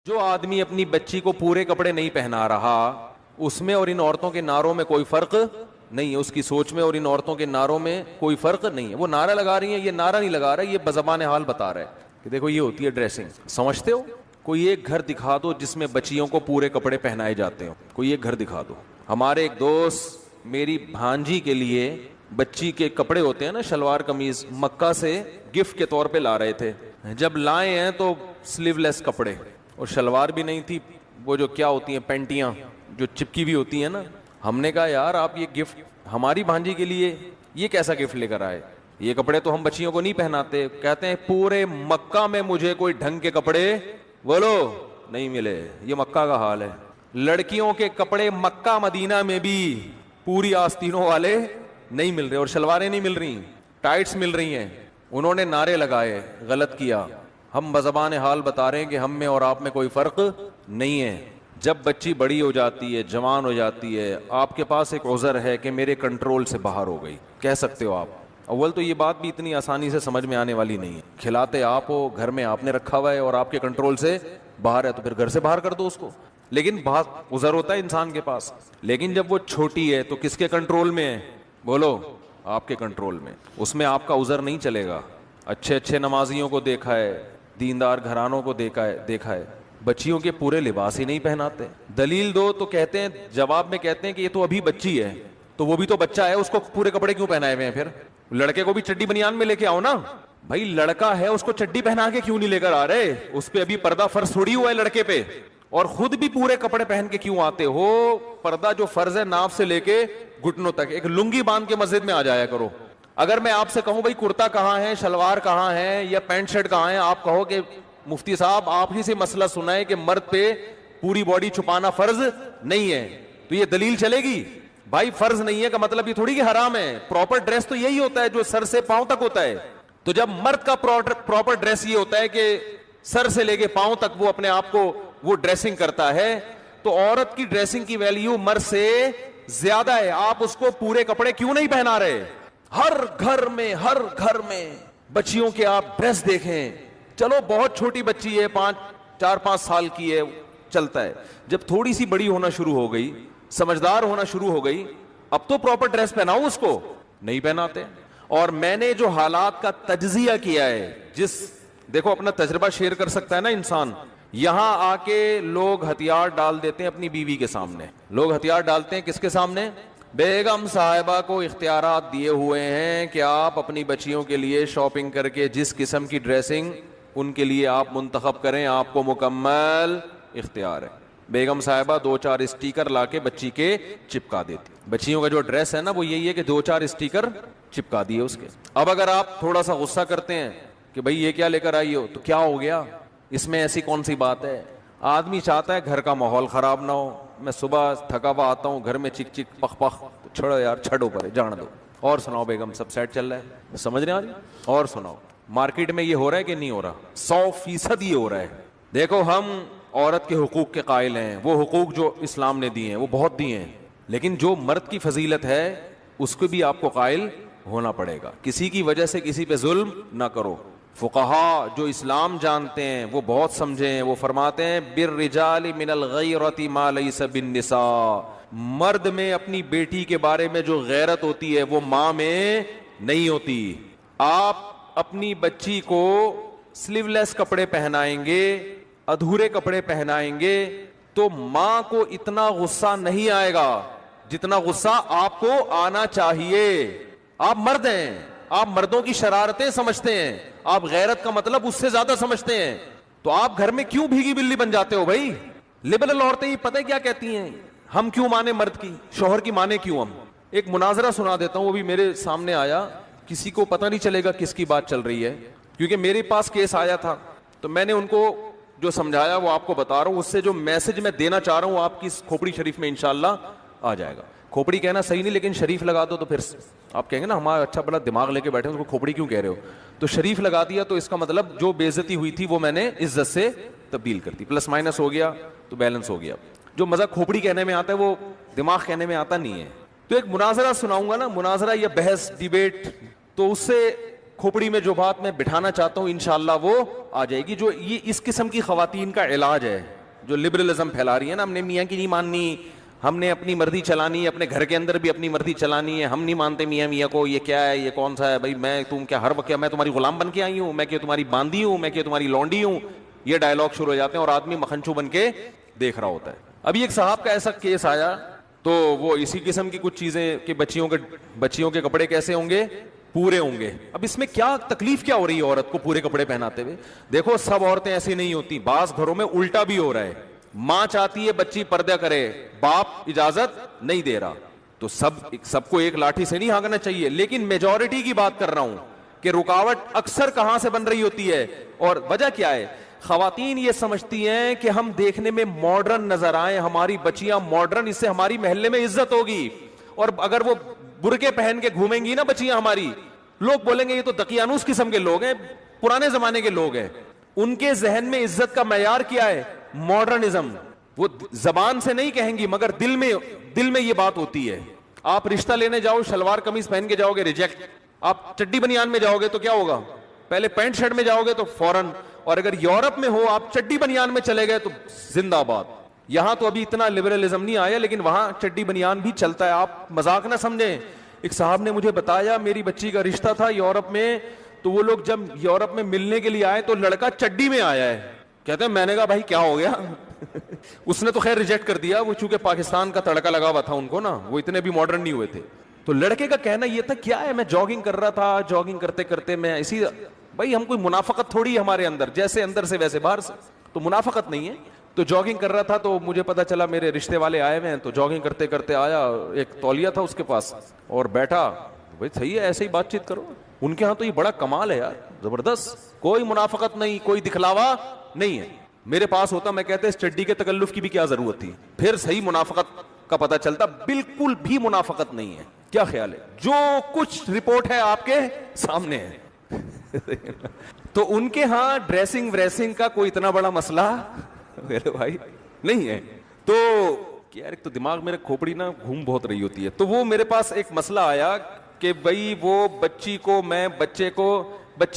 جو آدمی اپنی بچی کو پورے کپڑے نہیں پہنا رہا اس میں اور ان عورتوں کے نعروں میں کوئی فرق نہیں ہے، اس کی سوچ میں اور ان عورتوں کے نعروں میں کوئی فرق نہیں ہے. وہ نعرہ لگا رہی ہیں، یہ نعرہ نہیں لگا رہا، یہ بزبان حال بتا رہا ہے کہ دیکھو یہ ہوتی ہے ڈریسنگ. سمجھتے ہو؟ کوئی ایک گھر دکھا دو جس میں بچیوں کو پورے کپڑے پہنائے جاتے ہو، کوئی ایک گھر دکھا دو. ہمارے ایک دوست میری بھانجی کے لیے بچی کے کپڑے ہوتے ہیں نا، شلوار قمیض، مکہ سے گفٹ کے طور پہ لا رہے تھے. جب لائے ہیں تو سلیو لیس کپڑے اور شلوار بھی نہیں تھی، وہ جو کیا ہوتی ہیں پینٹیاں جو چپکی بھی ہوتی ہیں نا. ہم نے کہا یار آپ یہ گفٹ ہماری بھانجی کے لیے یہ کیسا گفٹ لے کر آئے، یہ کپڑے تو ہم بچیوں کو نہیں پہناتے. کہتے ہیں پورے مکہ میں مجھے کوئی ڈھنگ کے کپڑے بولو نہیں ملے. یہ مکہ کا حال ہے. لڑکیوں کے کپڑے مکہ مدینہ میں بھی پوری آستینوں والے نہیں مل رہے اور شلواریں نہیں مل رہی، ٹائٹس مل رہی ہیں. انہوں نے نعرے لگائے، غلط کیا. ہم بزبان حال بتا رہے ہیں کہ ہم میں اور آپ میں کوئی فرق نہیں ہے. جب بچی بڑی ہو جاتی ہے، جوان ہو جاتی ہے، آپ کے پاس ایک عذر ہے کہ میرے کنٹرول سے باہر ہو گئی، کہہ سکتے ہو آپ. اول تو یہ بات بھی اتنی آسانی سے سمجھ میں آنے والی نہیں ہے. کھلاتے آپ ہو، گھر میں آپ نے رکھا ہوا ہے اور آپ کے کنٹرول سے باہر ہے تو پھر گھر سے باہر کر دو اس کو. لیکن بہت عذر ہوتا ہے انسان کے پاس. لیکن جب وہ چھوٹی ہے تو کس کے کنٹرول میں ہے؟ بولو آپ کے کنٹرول میں. اس میں آپ کا عذر نہیں چلے گا. اچھے اچھے نمازیوں کو دیکھا ہے، دیندار گھرانوں کو دیکھا ہے بچیوں کے پورے لباس ہی نہیں پہناتے. دلیل دو تو کہتے ہیں، جواب میں کہتے ہیں کہ یہ تو ابھی بچی ہے. تو وہ بھی تو بچہ ہے، اس کو پورے کپڑے کیوں پہنائے ہوئے ہیں؟ پھر لڑکے کو بھی چڈی بنیان میں لے کے آؤ نا بھائی. لڑکا ہے اس کو چڈی پہنا کے کیوں نہیں لے کر آ رہے؟ اس پہ ابھی پردہ فرض تھوڑی ہوا ہے لڑکے پہ. اور خود بھی پورے کپڑے پہن کے کیوں آتے ہو؟ پردہ جو فرض ہے ناف سے لے کے گھٹنوں تک، ایک لنگی باندھ کے مسجد میں آ جایا کرو. اگر میں آپ سے کہوں بھائی کرتا کہاں ہے، شلوار کہاں ہے یا پینٹ شرٹ کہاں ہے، آپ کہو کہ مفتی صاحب آپ ہی سے مسئلہ سنا ہے کہ مرد پہ پوری باڈی چھپانا فرض نہیں ہے، تو یہ دلیل چلے گی؟ بھائی فرض نہیں ہے کا مطلب یہ تھوڑی کہ حرام ہے. پراپر ڈریس تو یہی ہوتا ہے جو سر سے پاؤں تک ہوتا ہے. تو جب مرد کا پراپر ڈریس یہ ہوتا ہے کہ سر سے لے کے پاؤں تک وہ اپنے آپ کو وہ ڈریسنگ کرتا ہے، تو عورت کی ڈریسنگ کی ویلیو مرد سے زیادہ ہے. آپ اس کو پورے کپڑے کیوں نہیں پہنا رہے؟ ہر گھر میں بچیوں کے آپ ڈریس دیکھیں. چلو بہت چھوٹی بچی ہے، 4-5 سال کی ہے، چلتا ہے. جب تھوڑی سی بڑی ہونا شروع ہو گئی، سمجھدار ہونا شروع ہو گئی، اب تو پراپر ڈریس پہناؤ اس کو. نہیں پہناتے. اور میں نے جو حالات کا تجزیہ کیا ہے، دیکھو اپنا تجربہ شیئر کر سکتا ہے نا انسان. یہاں آ کے لوگ ہتھیار ڈال دیتے ہیں اپنی بیوی کے سامنے. لوگ ہتھیار ڈالتے ہیں کس کے سامنے؟ بیگم صاحبہ کو اختیارات دیے ہوئے ہیں کہ آپ اپنی بچیوں کے لیے شاپنگ کر کے جس قسم کی ڈریسنگ ان کے لیے آپ منتخب کریں، آپ کو مکمل اختیار ہے. بیگم صاحبہ 2-4 اسٹیکر لا کے بچی کے چپکا دیتی. بچیوں کا جو ڈریس ہے نا وہ یہی ہے کہ 2-4 اسٹیکر چپکا دیے اس کے. اب اگر آپ تھوڑا سا غصہ کرتے ہیں کہ بھئی یہ کیا لے کر آئی ہو، تو کیا ہو گیا؟ اس میں ایسی کون سی بات ہے؟ آدمی چاہتا ہے گھر کا ماحول خراب نہ ہو. میں صبح تھکا ہوا آتا ہوں، گھر میں چک چک پخ پخ، چھوڑو یار، چھڑو پرے، جان دو. اور سناؤ بیگم، سب سیٹ چل رہا ہے؟ سمجھ رہے ہیں آج؟ اور سناؤ مارکیٹ میں یہ ہو رہا ہے کہ نہیں ہو رہا؟ 100% یہ ہو رہا ہے. دیکھو ہم عورت کے حقوق کے قائل ہیں، وہ حقوق جو اسلام نے دیے ہیں وہ بہت دیے ہیں، لیکن جو مرد کی فضیلت ہے اس کو بھی آپ کو قائل ہونا پڑے گا. کسی کی وجہ سے کسی پہ ظلم نہ کرو. فقہا جو اسلام جانتے ہیں وہ بہت سمجھے ہیں، وہ فرماتے ہیں بالرجال من الغیرۃ ما لیس بالنساء. مرد میں اپنی بیٹی کے بارے میں جو غیرت ہوتی ہے وہ ماں میں نہیں ہوتی. آپ اپنی بچی کو سلیو لیس کپڑے پہنائیں گے، ادھورے کپڑے پہنائیں گے تو ماں کو اتنا غصہ نہیں آئے گا جتنا غصہ آپ کو آنا چاہیے. آپ مرد ہیں، آپ مردوں کی شرارتیں سمجھتے ہیں، آپ غیرت کا مطلب اس سے زیادہ سمجھتے ہیں. تو آپ گھر میں کیوں بھیگی بلی بن جاتے ہو بھائی؟ لبرل عورتیں ہی پتہ کیا کہتی ہیں، ہم کیوں مانے مرد کی، شوہر کی مانے کیوں ہم؟ ایک مناظرہ سنا دیتا ہوں، وہ بھی میرے سامنے آیا، کسی کو پتہ نہیں چلے گا کس کی بات چل رہی ہے، کیونکہ میرے پاس کیس آیا تھا تو میں نے ان کو جو سمجھایا وہ آپ کو بتا رہا ہوں. اس سے جو میسج میں دینا چاہ رہا ہوں آپ کی کھوپڑی شریف میں انشاءاللہ آ جائے گا. کھوپڑی کہنا صحیح نہیں لیکن شریف لگا دو تو پھر آپ کہیں گے نا ہمارا اچھا بڑا دماغ لے کے بیٹھے ہیں اس کو کھوپڑی کیوں کہہ رہے ہو. تو شریف لگا دیا تو اس کا مطلب جو بے عزتی ہوئی تھی وہ میں نے عزت سے تبدیل کر دی، پلس مائنس ہو گیا تو بیلنس ہو گیا. جو مزہ کھوپڑی کہنے میں آتا ہے وہ دماغ کہنے میں آتا نہیں ہے. تو ایک مناظرہ سناؤں گا نا، مناظرہ یا بحث ڈیبیٹ، تو اس سے کھوپڑی میں جو بات میں بٹھانا چاہتا ہوں انشاءاللہ وہ آ جائے گی. جو یہ اس قسم کی خواتین کا علاج ہے، جو لبرلزم پھیلا رہی ہے نا, ہم نے میاں کی نہیں ماننی, ہم نے اپنی مرضی چلانی ہے, اپنے گھر کے اندر بھی اپنی مرضی چلانی ہے, ہم نہیں مانتے میاں کو, یہ کیا ہے, یہ کون سا ہے بھائی, میں تم کیا ہر وقت میں تمہاری غلام بن کے آئی ہوں, میں کہ تمہاری باندھی ہوں, میں کہ تمہاری لونڈی ہوں. یہ ڈائلاگ شروع ہو جاتے ہیں اور آدمی مکھنچو بن کے دیکھ رہا ہوتا ہے. ابھی ایک صاحب کا ایسا کیس آیا تو وہ اسی قسم کی کچھ چیزیں کہ بچیوں کے کپڑے کیسے ہوں گے, پورے ہوں گے. اب اس میں کیا تکلیف کیا ہو رہی ہے عورت کو پورے کپڑے پہناتے ہوئے؟ دیکھو سب عورتیں ایسی نہیں ہوتی, بعض گھروں میں الٹا بھی ہو رہا ہے, ماں چاہتی ہے بچی پردہ کرے, باپ اجازت نہیں دے رہا, تو سب کو ایک لاٹھی سے نہیں ہانکنا چاہیے. لیکن میجورٹی کی بات کر رہا ہوں کہ رکاوٹ اکثر کہاں سے بن رہی ہوتی ہے اور وجہ کیا ہے؟ خواتین یہ سمجھتی ہیں کہ ہم دیکھنے میں ماڈرن نظر آئیں, ہماری بچیاں ماڈرن, اس سے ہماری محلے میں عزت ہوگی, اور اگر وہ برقعے پہن کے گھومیں گی نا بچیاں ہماری, لوگ بولیں گے یہ تو دقیانوس قسم کے لوگ ہیں, پرانے زمانے کے لوگ ہیں. ان کے ذہن میں عزت کا معیار کیا ہے؟ ماڈرنزم. وہ زبان سے نہیں کہیں گی مگر دل میں یہ بات ہوتی ہے. آپ رشتہ لینے جاؤ شلوار قمیض پہن کے جاؤ گے, ریجیکٹ. آپ چڈی بنیان میں جاؤ گے تو کیا ہوگا؟ پہلے پینٹ شرٹ میں جاؤ گے تو فوراً. اور اگر یورپ میں ہو آپ چڈی بنیان میں چلے گئے تو زندہ باد. یہاں تو ابھی اتنا لبرلزم نہیں آیا لیکن وہاں چڈی بنیان بھی چلتا ہے, آپ مذاق نہ سمجھیں. ایک صاحب نے مجھے بتایا میری بچی کا رشتہ تھا یورپ میں, تو وہ لوگ جب یورپ میں ملنے کے لیے آئے تو لڑکا چڈی میں آیا ہے. کہتے ہیں میں نے کہا بھائی کیا ہو گیا؟ اس نے تو خیر ریجیکٹ کر دیا, وہ چونکہ پاکستان کا تڑکا لگا ہوا تھا ان کو نا, وہ اتنے بھی ماڈرن نہیں ہوئے تھے. تو لڑکے کا کہنا یہ تھا کیا ہے, میں جاگنگ کر رہا تھا, جاگنگ کرتے کرتے میں اسی, بھائی ہم کوئی منافقت تھوڑی ہے ہمارے اندر, جیسے اندر سے ویسے باہر سے, تو منافقت نہیں ہے. تو جاگنگ کر رہا تھا تو مجھے پتا چلا میرے رشتے والے آئے ہوئے ہیں, تو جاگنگ کرتے کرتے آیا, ایک تولیہ تھا اس کے پاس اور بیٹھا. بھائی صحیح ہے, ایسے ہی بات چیت کرو. ان کے ہاں تو یہ بڑا کمال ہے یار, زبردست, کوئی منافقت نہیں, کوئی دکھلاوا نہیں ہے. میرے پاس ہوتا میں کہتے اس چڈی کے تکلف کی بھی کیا ضرورت تھی, پھر صحیح منافقت کا پتہ چلتا. بالکل بھی منافقت نہیں ہے. کیا خیال ہے؟ جو کچھ رپورٹ ہے آپ کے سامنے ہے. تو ان کے ہاں ڈریسنگ وریسنگ کا کوئی اتنا بڑا مسئلہ میرے بھائی نہیں ہے. تو یار ایک تو دماغ میرے کھوپڑی نا گھوم بہت رہی ہوتی ہے. تو وہ میرے پاس ایک مسئلہ آیا کہ بھائی وہ بچی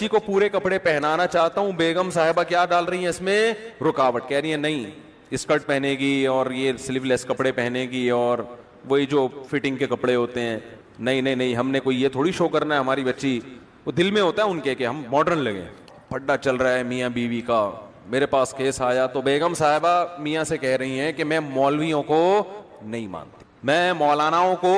کو پورے کپڑے پہنانا چاہتا ہوں, بیگم صاحبہ کیا ڈال رہی ہیں اس میں؟ رکاوٹ. کہہ رہی ہیں نہیں اسکرٹ پہنے گی اور یہ سلیو لیس کپڑے پہنے گی اور وہی جو فٹنگ کے کپڑے ہوتے ہیں. نہیں ہم نے کوئی یہ تھوڑی شو کرنا ہے ہماری بچی. وہ دل میں ہوتا ہے ان کے کہ ہم ماڈرن لگیں. پھڈا چل رہا ہے میاں بیوی کا. میرے پاس کیس آیا تو بیگم صاحبہ میاں سے کہہ رہی ہیں کہ میں مولویوں کو نہیں مانتی, میں مولاناؤں کو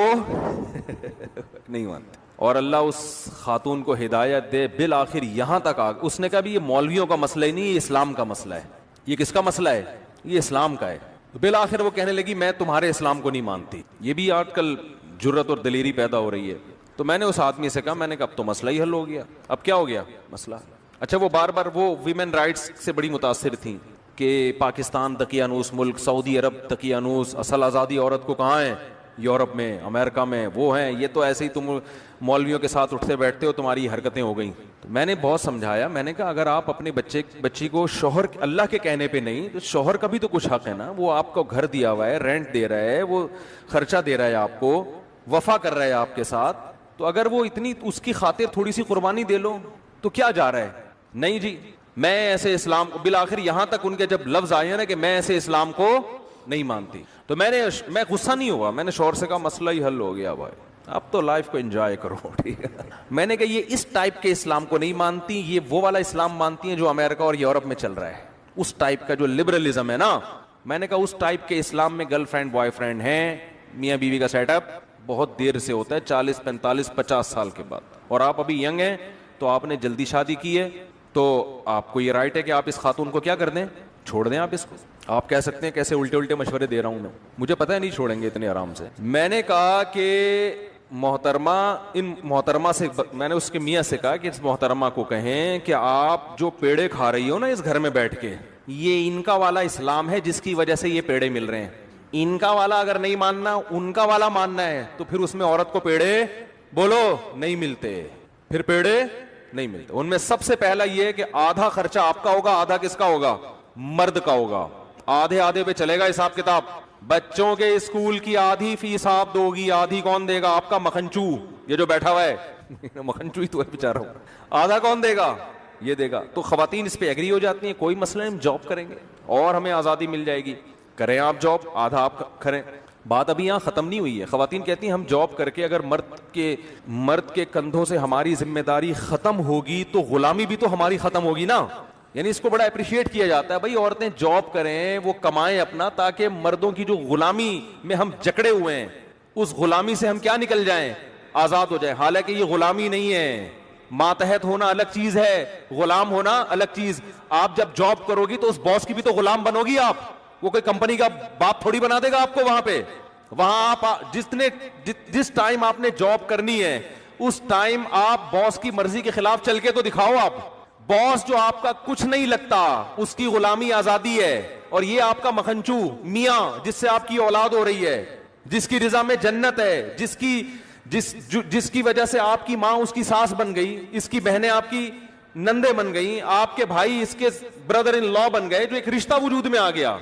نہیں مانتی. اور اللہ اس خاتون کو ہدایت دے, بالآخر یہاں تک آ اس نے کہا بھی یہ مولویوں کا مسئلہ ہی نہیں, یہ اسلام کا مسئلہ ہے. یہ کس کا مسئلہ ہے؟ یہ اسلام کا ہے. بالآخر وہ کہنے لگی میں تمہارے اسلام کو نہیں مانتی. یہ بھی آج کل جرت اور دلیری پیدا ہو رہی ہے. تو میں نے اس آدمی سے کہا, میں نے کہا اب تو مسئلہ ہی حل ہو گیا. اب کیا ہو گیا مسئلہ؟ اچھا وہ بار بار وہ ویمن رائٹس سے بڑی متاثر تھیں کہ پاکستان دقیانوس ملک, سعودی عرب دقیانوس, اصل آزادی عورت کو کہاں ہے؟ یورپ میں, امریکہ میں وہ ہیں. یہ تو ایسے ہی تم مولویوں کے ساتھ اٹھتے بیٹھتے ہو, تمہاری حرکتیں ہو گئیں. تو میں نے بہت سمجھایا, میں نے کہا اگر آپ اپنے بچی کو شوہر اللہ کے کہنے پہ نہیں, تو شوہر کا بھی تو کچھ حق ہے نا. وہ آپ کو گھر دیا ہوا ہے, رینٹ دے رہا ہے, وہ خرچہ دے رہا ہے آپ کو, وفا کر رہا ہے آپ کے ساتھ. تو اگر وہ اتنی اس کی خاطر تھوڑی سی قربانی دے لو تو کیا جا رہا ہے؟ نہیں جی میں ایسے اسلام کو, بالآخر یہاں تک ان کے جب لفظ آئے نا کہ میں ایسے اسلام کو نہیں مانتی, تو میں غصہ نہیں ہوا. میں نے شوہر سے کہا مسئلہ ہی حل ہو گیا بھائی, اب تو لائف کو انجوائے کرو. ٹھیک ہے, میں نے کہا یہ اس ٹائپ کے اسلام کو نہیں مانتی, یہ وہ والا اسلام مانتی ہیں جو امریکہ اور یورپ میں چل رہا ہے, اس ٹائپ کا جو لبرلزم ہے نا. میں نے کہا اس ٹائپ کے اسلام میں گرل فرینڈ بوائے فرینڈ ہیں, میاں بیوی کا سیٹ اپ بہت دیر سے ہوتا ہے, 40 45 50 سال کے بعد. اور آپ ابھی ینگ ہیں تو آپ نے جلدی شادی کی ہے, تو آپ کو یہ رائٹ ہے کہ آپ اس خاتون کو کیا کر دیں, چھوڑ دیں. آپ اس کو آپ کہہ سکتے ہیں کیسے الٹے مشورے دے رہا ہوں میں, مجھے پتہ ہے نہیں چھوڑیں گے اتنے آرام سے. میں نے کہا کہ محترمہ سے, میں نے اس کے میاں سے کہا کہ اس محترمہ کو کہیں کہ آپ جو پیڑے کھا رہی ہو نا اس گھر میں بیٹھ کے, یہ ان کا والا اسلام ہے جس کی وجہ سے یہ پیڑے مل رہے ہیں. ان کا والا اگر نہیں ماننا, ان کا والا ماننا ہے, تو پھر اس میں عورت کو پیڑے بولو نہیں ملتے, پھر پیڑے نہیں ملتے. ان میں سب سے پہلا یہ ہے کہ آدھا خرچہ آپ کا ہوگا, آدھا کس کا ہوگا؟ مرد کا ہوگا. آدھے پہ چلے گا حساب کتاب. بچوں کے اسکول کی آدھی فیس آپ دو گی, آدھی کون دے گا؟ آپ کا مکھنچو, یہ جو بیٹھا ہوا ہے مکھنچو ہی تو ہے بیچارہ. آدھا کون دے گا؟ یہ دے گا. تو خواتین اس پہ ایگری ہو جاتی ہیں, کوئی مسئلہ نہیں, ہم جاب کریں گے اور ہمیں آزادی مل جائے گی. کریں آپ جاب, آدھا آپ کریں. بات ابھی یہاں ختم نہیں ہوئی ہے. خواتین کہتی ہیں ہم جاب کر کے اگر مرد کے کندھوں سے ہماری ذمہ داری ختم ہوگی تو غلامی بھی تو ہماری ختم ہوگی نا. یعنی اس کو بڑا اپریشیٹ کیا جاتا ہے, بھائی عورتیں جاب کریں, وہ کمائیں اپنا, تاکہ مردوں کی جو غلامی میں ہم جکڑے ہوئے ہیں اس غلامی سے ہم کیا نکل جائیں, آزاد ہو جائیں. حالانکہ یہ غلامی نہیں ہے, ماتحت ہونا الگ چیز ہے, غلام ہونا الگ چیز. آپ جب جاب کرو گی تو اس باس کی بھی تو غلام بنو گی آپ, وہ کوئی کمپنی کا باپ تھوڑی بنا دے گا آپ کو. وہاں پہ وہاں آپ جس ٹائم آپ نے جاب کرنی ہے اس ٹائم آپ باس کی مرضی کے خلاف چل کے تو دکھاؤ. آپ باس جو آپ کا کچھ نہیں لگتا اس کی غلامی آزادی ہے, اور یہ آپ کا مکھنچو میاں جس سے آپ کی اولاد ہو رہی ہے, جس کی رضا میں جنت ہے, جس کی وجہ سے آپ کی ماں اس کی ساس بن گئی, اس کی بہنیں آپ کی نندے بن گئی, آپ کے بھائی اس کے بردر ان لا بن گئے, جو ایک رشتہ وجود میں آ گیا.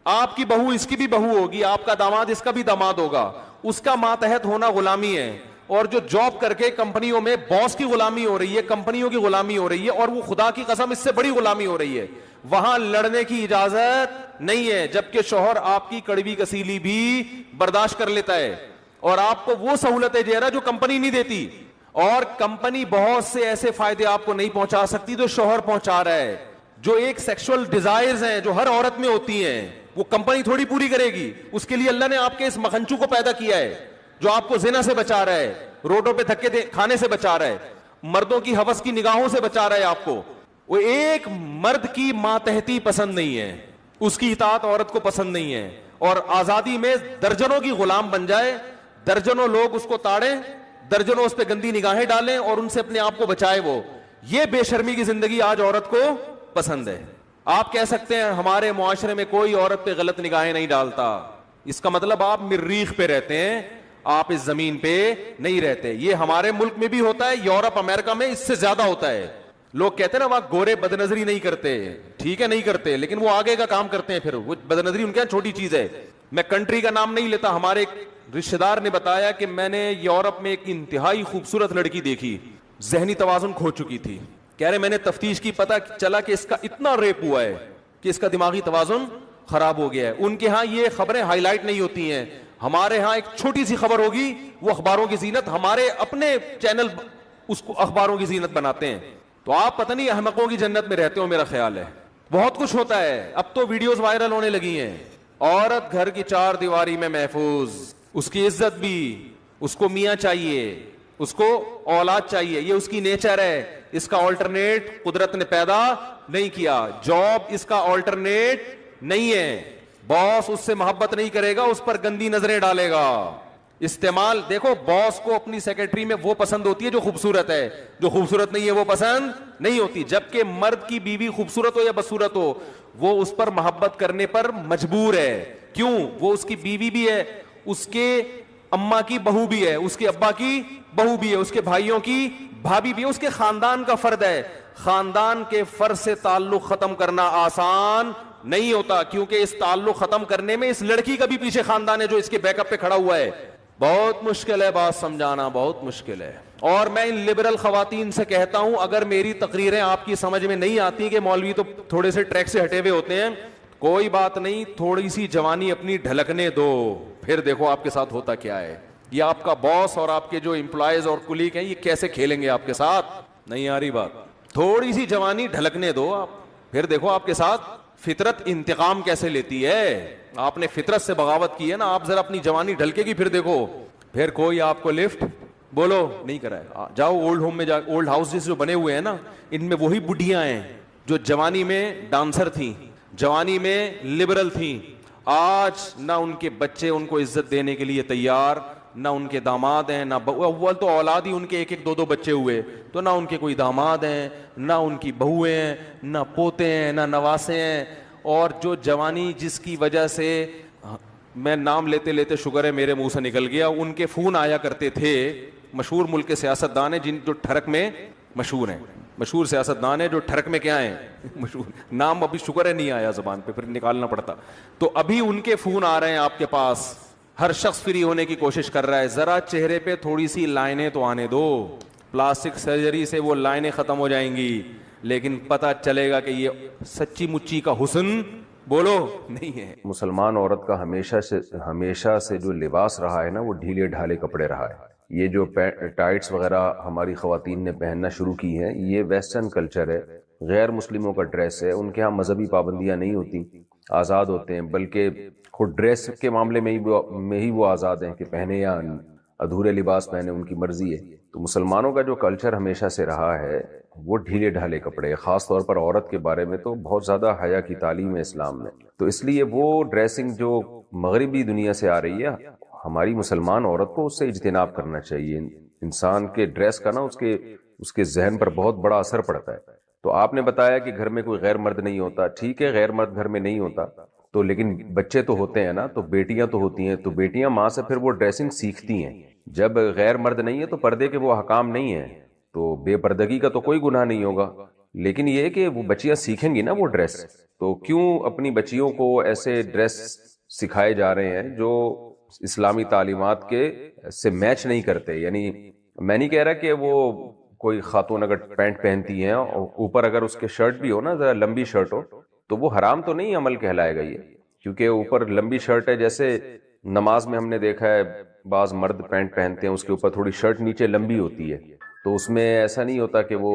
آپ کی بہو اس کی بھی بہو ہوگی, آپ کا داماد اس کا بھی داماد ہوگا. اس کا ماتحت ہونا غلامی ہے. اور جو جاب کر کے کمپنیوں میں باس کی غلامی ہو رہی ہے, کمپنیوں کی غلامی ہو رہی ہے, اور وہ خدا کی قسم اس سے بڑی غلامی ہو رہی ہے, وہاں لڑنے کی اجازت نہیں ہے. جبکہ شوہر آپ کی کڑوی کسیلی بھی برداشت کر لیتا ہے اور آپ کو وہ سہولتیں دے رہا جو کمپنی نہیں دیتی. اور کمپنی بہت سے ایسے فائدے آپ کو نہیں پہنچا سکتی جو شوہر پہنچا رہا ہے. جو ایک سیکشل ڈیزائرز ہیں جو ہر عورت میں ہوتی ہیں, وہ کمپنی تھوڑی پوری کرے گی. اس کے لیے اللہ نے آپ کے اس مکھنچو کو پیدا کیا ہے جو آپ کو زنا سے بچا رہا ہے, روڈوں پہ دھکے کھانے سے بچا رہا ہے, مردوں کی ہوس کی نگاہوں سے بچا رہا ہے آپ کو. وہ ایک مرد کی ماتحتی پسند نہیں ہے, اس کی اطاعت عورت کو پسند نہیں ہے, اور آزادی میں درجنوں کی غلام بن جائے, درجنوں لوگ اس کو تاڑیں, درجنوں اس پہ گندی نگاہیں ڈالیں اور ان سے اپنے آپ کو بچائے. وہ یہ بے شرمی کی زندگی آج عورت کو پسند ہے. آپ کہہ سکتے ہیں ہمارے معاشرے میں کوئی عورت پہ غلط نگاہیں نہیں ڈالتا, اس کا مطلب آپ مریخ پہ رہتے ہیں, آپ اس زمین پہ نہیں رہتے. یہ ہمارے ملک میں بھی ہوتا ہے, یورپ امریکہ میں اس سے زیادہ ہوتا ہے. لوگ کہتے ہیں نا وہاں گورے بدنظری نہیں کرتے, ٹھیک ہے نہیں کرتے, لیکن وہ آگے کا کام کرتے ہیں. پھر وہ بدنظری ان کے چھوٹی چیز ہے. میں کنٹری کا نام نہیں لیتا, ہمارے ایک رشتے دار نے بتایا کہ میں نے یورپ میں ایک انتہائی خوبصورت لڑکی دیکھی, ذہنی توازن کھو چکی تھی. کہہ رہے میں نے تفتیش کی, پتہ چلا کہ اس کا اتنا ریپ ہوا ہے کہ اس کا دماغی توازن خراب ہو گیا ہے. ان کے ہاں یہ خبریں ہائی لائٹ نہیں ہوتی ہیں, ہمارے ہاں ایک چھوٹی سی خبر ہوگی وہ اخباروں کی زینت, ہمارے اپنے چینل اس کو اخباروں کی زینت بناتے ہیں. تو آپ پتہ نہیں احمقوں کی جنت میں رہتے ہو, میرا خیال ہے. بہت کچھ ہوتا ہے, اب تو ویڈیوز وائرل ہونے لگی ہیں. عورت گھر کی چار دیواری میں محفوظ, اس کی عزت بھی, اس کو میاں چاہیے, اس کو اولاد چاہیے, یہ اس کی نیچر ہے. اس کا آلٹرنیٹ قدرت نے پیدا نہیں کیا. جاب اس کا آلٹرنیٹ نہیں ہے. باس اس سے محبت نہیں کرے گا, اس پر گندی نظریں ڈالے گا. استعمال دیکھو, باس کو اپنی سیکرٹری میں وہ پسند ہوتی ہے جو خوبصورت ہے, جو خوبصورت نہیں ہے وہ پسند نہیں ہوتی. جبکہ مرد کی بیوی خوبصورت ہو یا بدصورت ہو, وہ اس پر محبت کرنے پر مجبور ہے. کیوں؟ وہ اس کی بیوی بھی ہے, اس کے اماں کی بہو بھی ہے, اس کے ابا کی بہو بھی ہے, اس کے بھائیوں کی بھابھی بھی ہے, اس کے خاندان کا فرد ہے. خاندان کے فرد سے تعلق ختم کرنا آسان نہیں ہوتا, کیونکہ اس تعلق ختم کرنے میں اس لڑکی کا بھی پیچھے خاندان ہے جو اس کے بیک اپ پہ کھڑا ہوا ہے. بہت مشکل ہے بات سمجھانا, بہت مشکل ہے. اور میں ان لبرل خواتین سے کہتا ہوں, اگر میری تقریریں آپ کی سمجھ میں نہیں آتی کہ مولوی تو تھوڑے سے ٹریک سے ہٹے ہوئے ہوتے ہیں, کوئی بات نہیں, تھوڑی سی جوانی اپنی ڈھلکنے دو, پھر دیکھو آپ کے ساتھ ہوتا کیا ہے. یہ آپ کا باس اور آپ کے جو امپلائیز اور کلیگ ہیں یہ کیسے کھیلیں گے آپ کے ساتھ. نہیں آ رہی بات, تھوڑی سی جوانی ڈھلکنے دو آپ, پھر دیکھو آپ کے ساتھ فطرت انتقام کیسے لیتی ہے. آپ نے فطرت سے بغاوت کی ہے نا, آپ ذرا اپنی جوانی ڈھلکے گی, پھر دیکھو, پھر کوئی آپ کو لفٹ بولو نہیں کرائے. جاؤ اولڈ ہوم میں, جا, اولڈ ہاؤسز جو بنے ہوئے ہیں نا, ان میں وہی بڈھیاں ہیں جو جوانی میں ڈانسر تھیں, جوانی میں لبرل تھیں. آج نہ ان کے بچے ان کو عزت دینے کے لیے تیار, نہ ان کے داماد ہیں, نہ اول تو اولاد ہی ان کے ایک ایک دو دو بچے ہوئے, تو نہ ان کے کوئی داماد ہیں, نہ ان کی بہویں ہیں, نہ پوتے ہیں, نہ نواسے ہیں. اور جو جوانی جس کی وجہ سے, میں نام لیتے لیتے شکر ہے میرے منہ سے نکل گیا, ان کے فون آیا کرتے تھے, مشہور ملک کے سیاستدان ہیں جن جو ٹھرک میں مشہور ہیں, مشہور سیاستدان ہیں جو ٹھرک میں کیا ہیں مشہور, نام ابھی شکر ہے نہیں آیا زبان پہ, پھر نکالنا پڑتا. تو ابھی ان کے فون آ رہے ہیں آپ کے پاس, ہر شخص فری ہونے کی کوشش کر رہا ہے. ذرا چہرے پہ تھوڑی سی لائنیں تو آنے دو, پلاسٹک سرجری سے وہ لائنیں ختم ہو جائیں گی. لیکن پتہ چلے گا کہ یہ سچی مچی کا حسن بولو نہیں ہے. مسلمان عورت کا ہمیشہ سے جو لباس رہا ہے نا وہ ڈھیلے ڈھالے کپڑے رہا ہے. یہ جو ٹائٹس وغیرہ ہماری خواتین نے پہننا شروع کی ہیں یہ ویسٹرن کلچر ہے, غیر مسلموں کا ڈریس ہے. ان کے ہاں مذہبی پابندیاں نہیں ہوتی, آزاد ہوتے ہیں, بلکہ خود ڈریس کے معاملے میں ہی وہ آزاد ہیں کہ پہنے یا ادھورے لباس پہنے, ان کی مرضی ہے. تو مسلمانوں کا جو کلچر ہمیشہ سے رہا ہے وہ ڈھیلے ڈھالے کپڑے, خاص طور پر عورت کے بارے میں تو بہت زیادہ حیا کی تعلیم ہے اسلام میں. تو اس لیے وہ ڈریسنگ جو مغربی دنیا سے آ رہی ہے ہماری مسلمان عورت کو اس سے اجتناب کرنا چاہیے. انسان کے ڈریس کا نا اس کے ذہن پر بہت بڑا اثر پڑتا ہے. تو آپ نے بتایا کہ گھر میں کوئی غیر مرد نہیں ہوتا, ٹھیک ہے غیر مرد گھر میں نہیں ہوتا تو لیکن بچے تو ہوتے ہیں نا, تو بیٹیاں تو ہوتی ہیں, تو بیٹیاں ماں سے پھر وہ ڈریسنگ سیکھتی ہیں. جب غیر مرد نہیں ہے تو پردے کے وہ احکام نہیں ہیں, تو بے پردگی کا تو کوئی گناہ نہیں ہوگا. لیکن یہ کہ وہ بچیاں سیکھیں گی نا وہ ڈریس, تو کیوں اپنی بچیوں کو ایسے ڈریس سکھائے جا رہے ہیں جو اسلامی تعلیمات کے سے میچ نہیں کرتے. یعنی میں نہیں کہہ رہا کہ وہ کوئی خاتون اگر پینٹ پہنتی ہیں اور اوپر اگر اس کے شرٹ بھی ہو نا ذرا لمبی شرٹ ہو تو وہ حرام تو نہیں عمل کہلائے گا یہ, کیونکہ اوپر لمبی شرٹ ہے. جیسے نماز میں ہم نے دیکھا ہے بعض مرد پینٹ پہنتے ہیں اس کے اوپر تھوڑی شرٹ نیچے لمبی ہوتی ہے, تو اس میں ایسا نہیں ہوتا کہ وہ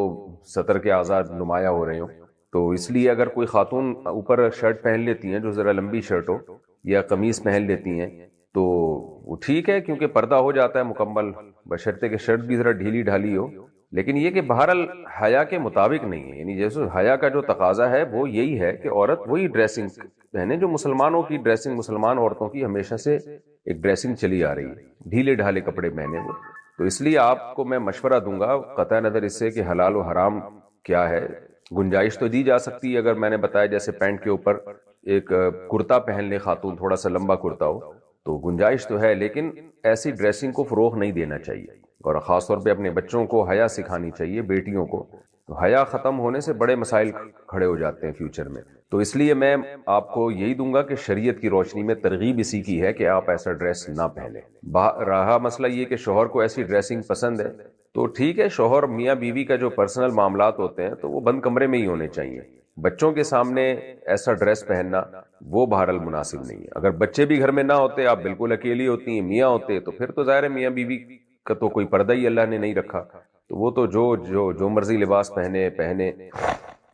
سطر کے آزاد نمایاں ہو رہے ہوں. تو اس لیے اگر کوئی خاتون اوپر شرٹ پہن لیتی ہیں جو ذرا لمبی شرٹ ہو یا قمیص پہن لیتی ہیں تو وہ ٹھیک ہے, کیونکہ پردہ ہو جاتا ہے مکمل, بشرطے کہ شرٹ بھی ذرا ڈھیلی ڈھالی ہو. لیکن یہ کہ بہرحال حیا کے مطابق نہیں ہے. یعنی جیسے حیا کا جو تقاضا ہے وہ یہی ہے کہ عورت وہی ڈریسنگ پہنے جو مسلمانوں کی ڈریسنگ, مسلمان عورتوں کی ہمیشہ سے ایک ڈریسنگ چلی آ رہی ہے, ڈھیلے ڈھالے کپڑے پہنے وہ. تو اس لیے آپ کو میں مشورہ دوں گا قطع نظر اس سے کہ حلال و حرام کیا ہے, گنجائش تو دی جا سکتی ہے. اگر میں نے بتایا جیسے پینٹ کے اوپر ایک کرتا پہن لے خاتون, تھوڑا سا لمبا کرتا ہو تو گنجائش تو ہے, لیکن ایسی ڈریسنگ کو فروغ نہیں دینا چاہیے. اور خاص طور پہ اپنے بچوں کو حیا سکھانی چاہیے, بیٹیوں کو. تو حیا ختم ہونے سے بڑے مسائل کھڑے ہو جاتے ہیں فیوچر میں. تو اس لیے میں آپ کو یہی دوں گا کہ شریعت کی روشنی میں ترغیب اسی کی ہے کہ آپ ایسا ڈریس نہ پہنیں. رہا مسئلہ یہ کہ شوہر کو ایسی ڈریسنگ پسند ہے تو ٹھیک ہے, شوہر میاں بیوی کا جو پرسنل معاملات ہوتے ہیں تو وہ بند کمرے میں ہی ہونے چاہیے. بچوں کے سامنے ایسا ڈریس پہننا وہ بہرحال مناسب نہیں ہے. اگر بچے بھی گھر میں نہ ہوتے, آپ بالکل اکیلی ہوتی ہیں, میاں ہوتے, تو پھر تو ظاہر ہے میاں بیوی کا تو کوئی پردہ ہی اللہ نے نہیں رکھا, تو وہ تو جو مرضی لباس پہنے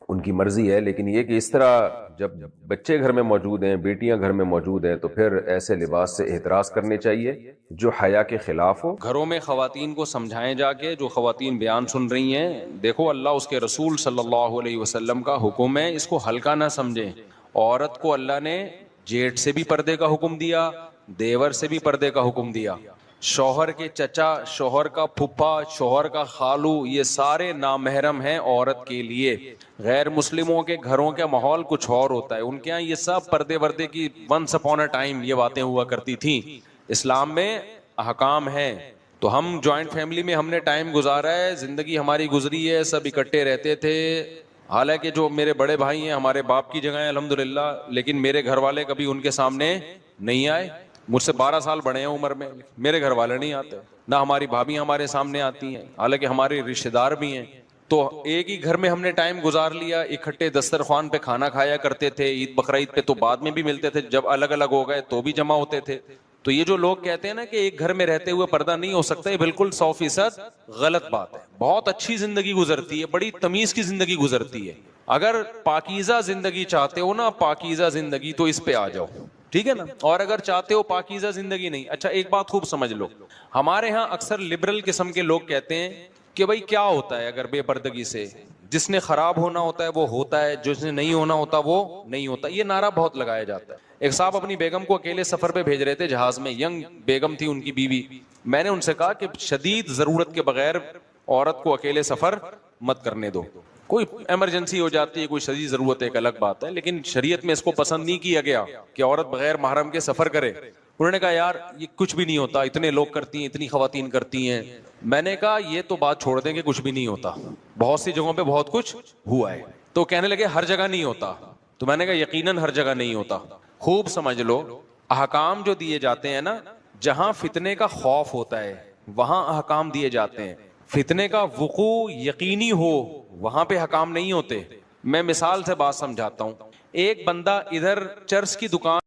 ان کی مرضی ہے. لیکن یہ کہ اس طرح جب بچے گھر میں موجود ہیں, بیٹیاں گھر میں موجود ہیں, تو پھر ایسے لباس سے احتراز کرنے چاہیے جو حیا کے خلاف ہو. گھروں میں خواتین کو سمجھائیں جا کے, جو خواتین بیان سن رہی ہیں, دیکھو اللہ اس کے رسول صلی اللہ علیہ وسلم کا حکم ہے, اس کو ہلکا نہ سمجھیں. عورت کو اللہ نے جیٹ سے بھی پردے کا حکم دیا, دیور سے بھی پردے کا حکم دیا. شوہر کے چچا, شوہر کا پھپھا, شوہر کا خالو, یہ سارے نامحرم ہیں عورت کے لیے. غیر مسلموں کے گھروں کا ماحول کچھ اور ہوتا ہے, ان کے یہاں یہ سب پردے وردے کی ونس اپون اے ٹائم یہ باتیں ہوا کرتی تھیں. اسلام میں احکام ہیں. تو ہم جوائنٹ فیملی میں ہم نے ٹائم گزارا ہے, زندگی ہماری گزری ہے, سب اکٹھے رہتے تھے. حالانکہ جو میرے بڑے بھائی ہیں ہمارے باپ کی جگہ ہیں الحمدللہ, لیکن میرے گھر والے کبھی ان کے سامنے نہیں آئے. مجھ سے 12 سال بڑے ہیں عمر میں, میرے گھر والے نہیں آتے, نہ ہماری بھابھی ہمارے سامنے آتی ہیں, حالانکہ ہمارے رشتہ دار بھی ہیں. تو ایک ہی گھر میں ہم نے ٹائم گزار لیا, اکٹھے دسترخوان پہ کھانا کھایا کرتے تھے. عید بقرعید پہ تو بعد میں بھی ملتے تھے, جب الگ الگ ہو گئے تو بھی جمع ہوتے تھے. تو یہ جو لوگ کہتے ہیں نا کہ ایک گھر میں رہتے ہوئے پردہ نہیں ہو سکتا, یہ بالکل 100% غلط بات ہے. بہت اچھی زندگی گزرتی ہے, بڑی تمیز کی زندگی گزرتی ہے. اگر پاکیزہ زندگی چاہتے ہو نا, پاکیزہ زندگی, تو اس پہ آ جاؤ, ٹھیک ہے نا. اور اگر چاہتے ہو پاکیزہ زندگی نہیں, اچھا ایک بات خوب سمجھ لو, ہمارے ہاں اکثر لبرل قسم کے لوگ کہتے ہیں کہ بھائی کیا ہوتا ہے اگر بے پردگی سے, جس نے خراب ہونا ہوتا ہے وہ ہوتا ہے, جس نے نہیں ہونا ہوتا وہ نہیں ہوتا. یہ نعرہ بہت لگایا جاتا ہے. ایک صاحب اپنی بیگم کو اکیلے سفر پہ بھیج رہے تھے جہاز میں, ینگ بیگم تھی ان کی بیوی. میں نے ان سے کہا کہ شدید ضرورت کے بغیر عورت کو اکیلے سفر مت کرنے دو. کوئی ایمرجنسی ہو جاتی ہے, کوئی شدید ضرورت ہے, ایک الگ بات ہے, لیکن شریعت میں اس کو پسند نہیں کیا گیا کہ عورت بغیر محرم کے سفر کرے. انہوں نے کہا یار یہ کچھ بھی نہیں ہوتا, اتنے لوگ کرتی ہیں, اتنی خواتین کرتی ہیں. میں نے کہا یہ تو بات چھوڑ دیں کہ کچھ بھی نہیں ہوتا, بہت سی جگہوں پہ بہت کچھ ہوا ہے. تو کہنے لگے ہر جگہ نہیں ہوتا. تو میں نے کہا یقیناً ہر جگہ نہیں ہوتا. خوب سمجھ لو, احکام جو دیے جاتے ہیں نا, جہاں فتنے کا خوف ہوتا ہے وہاں احکام دیے جاتے ہیں. فتنے کا وقوع یقینی ہو وہاں پہ حکام نہیں ہوتے. میں مثال سے بات سمجھاتا ہوں. ایک بندہ ادھر چرس کی دکان